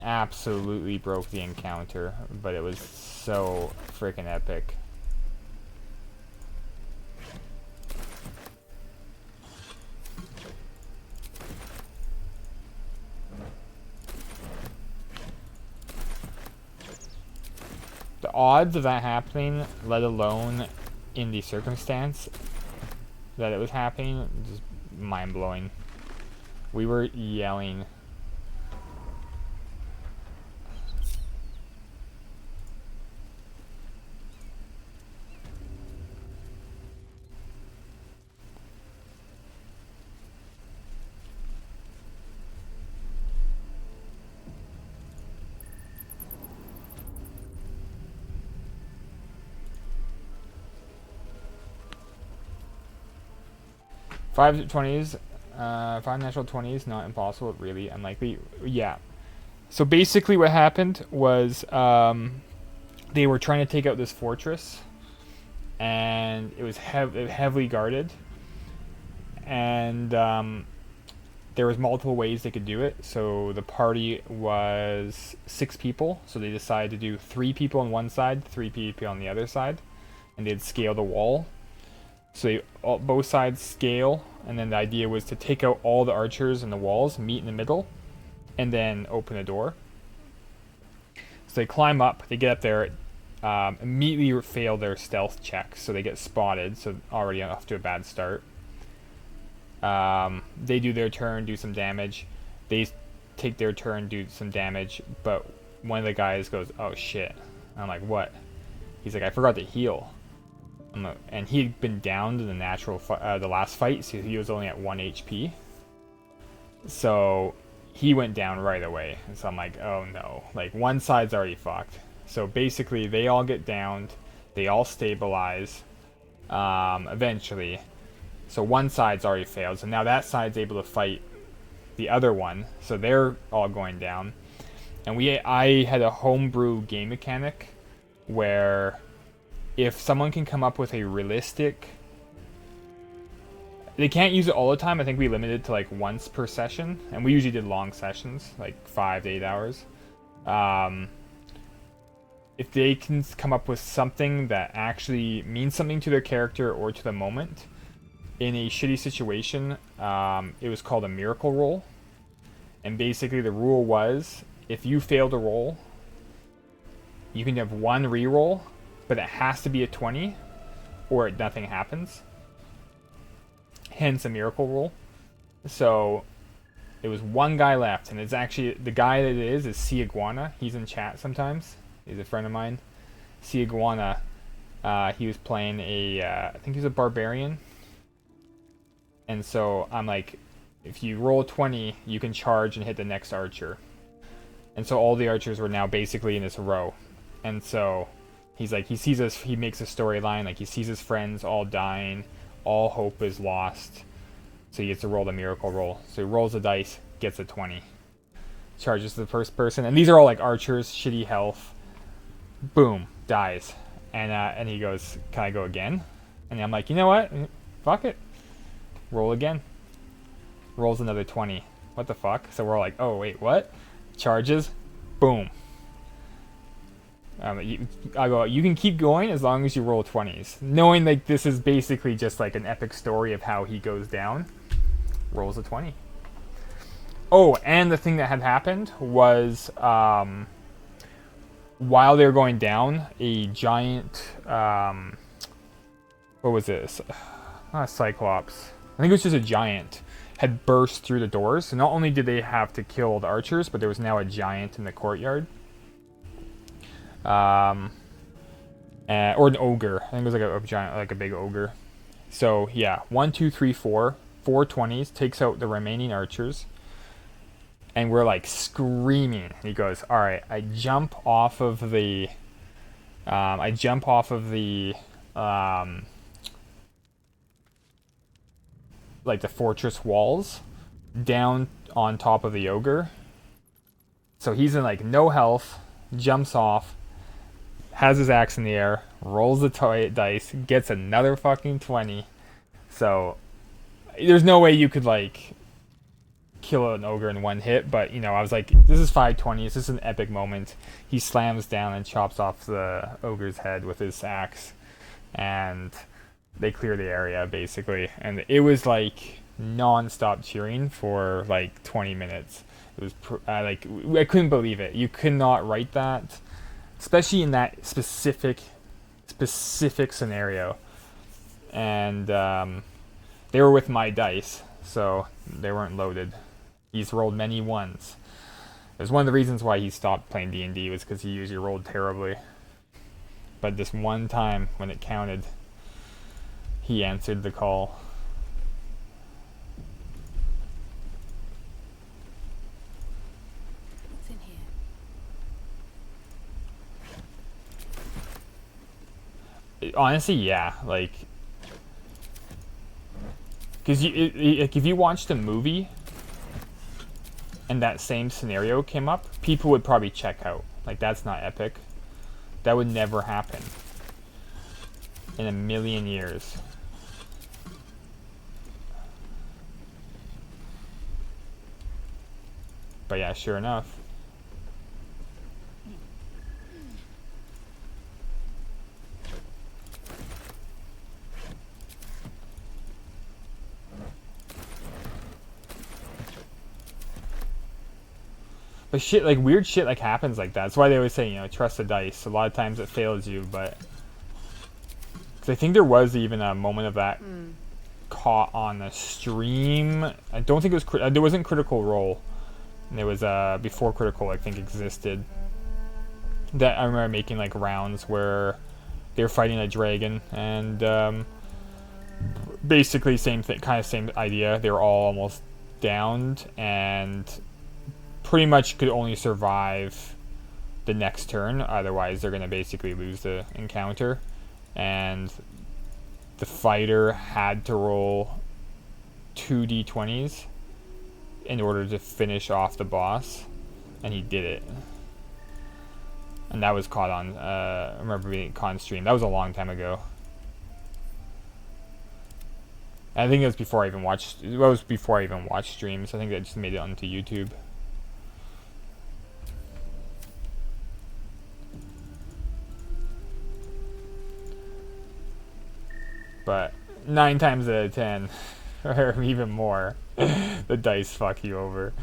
absolutely broke the encounter, but it was so freaking epic. The odds of that happening, let alone in the circumstance that it was happening, just mind-blowing. We were yelling. Five 20s, five natural 20s, not impossible, really unlikely. Yeah. So basically, what happened was they were trying to take out this fortress, and it was heavily guarded, and there was multiple ways they could do it. So the party was 6 people, so they decided to do 3 people on one side, 3 people on the other side, and they'd scale the wall. So both sides scale, and then the idea was to take out all the archers and the walls, meet in the middle, and then open a door. So they climb up, they get up there, immediately fail their stealth check, so they get spotted, so already off to a bad start. They do their turn, do some damage. They take their turn, do some damage, but one of the guys goes, "Oh shit." I'm like, "What?" He's like, "I forgot to heal." And he had been downed in the last fight, so he was only at 1 HP. So he went down right away. And so I'm like, oh no. Like, one side's already fucked. So basically, they all get downed. They all stabilize. Eventually. So one side's already failed. So now that side's able to fight the other one. So they're all going down. And I had a homebrew game mechanic where if someone can come up with a realistic... They can't use it all the time. I think we limited to like once per session. And we usually did long sessions, like 5 to 8 hours. If they can come up with something that actually means something to their character or to the moment in a shitty situation, it was called a miracle roll. And basically the rule was, if you fail to roll, you can have one reroll, but it has to be a 20 or nothing happens. Hence a miracle roll. So it was one guy left, and it's actually the guy that it is Hsbzh Nsuzhsv. He's in chat sometimes. He's a friend of mine. Hsbzh Nsuzhsv. He was playing I think he's a barbarian. And so I'm like, if you roll 20, you can charge and hit the next archer. And so all the archers were now basically in this row. And so he's like, he makes a storyline, like he sees his friends all dying, all hope is lost. So he gets to roll the miracle roll. So he rolls the dice, gets a 20. Charges the first person. And these are all like archers, shitty health. Boom, dies. And he goes, "Can I go again?" And I'm like, you know what? Fuck it. Roll again. Rolls another 20. What the fuck? So we're all like, oh wait, what? Charges. Boom. I go, you can keep going as long as you roll 20s. Knowing like this is basically just like an epic story of how he goes down. Rolls a 20. Oh, and the thing that had happened was while they were going down, a giant... what was this? Not a Cyclops. I think it was just a giant had burst through the doors. So not only did they have to kill the archers, but there was now a giant in the courtyard. Or an ogre. I think it was like a giant, like a big ogre. So yeah, 1, 2, 3, 4. 4 20s, takes out the remaining archers. And we're like screaming. He goes, all right, I jump off of the like the fortress walls down on top of the ogre. So he's in like no health, jumps off, has his axe in the air, rolls the dice, gets another fucking 20. So there's no way you could like kill an ogre in one hit, but I was like, this is 520. This is an epic moment. He slams down and chops off the ogre's head with his axe, and they clear the area basically. And it was like non-stop cheering for like 20 minutes. It was like I couldn't believe it. You could not write that, especially in that specific scenario. And they were with my dice, so they weren't loaded. He's rolled many ones. It was one of the reasons why he stopped playing D&D, was because he usually rolled terribly. But this one time when it counted, he answered the call. What's in here? Honestly, yeah, like, because like, if you watched a movie and that same scenario came up, people would probably check out. Like, that's not epic. That would never happen in a million years. But yeah, sure enough. But shit, like, weird shit, like, happens like that. That's why they always say, trust the dice. A lot of times it fails you, but... Because I think there was even a moment of that caught on the stream. I don't think it was... there wasn't Critical Role. And it was, before Critical, I think, existed. That I remember making, like, rounds where they were fighting a dragon. And, basically same thing, kind of same idea. They were all almost downed, and... pretty much could only survive the next turn, otherwise they're going to basically lose the encounter. And the fighter had to roll 2 d20s in order to finish off the boss, and he did it. And that was caught on, I remember being caught on stream. That was a long time ago. I think it was before I even watched streams. I think I just made it onto YouTube. But 9 times out of 10, or even more, the dice fuck you over.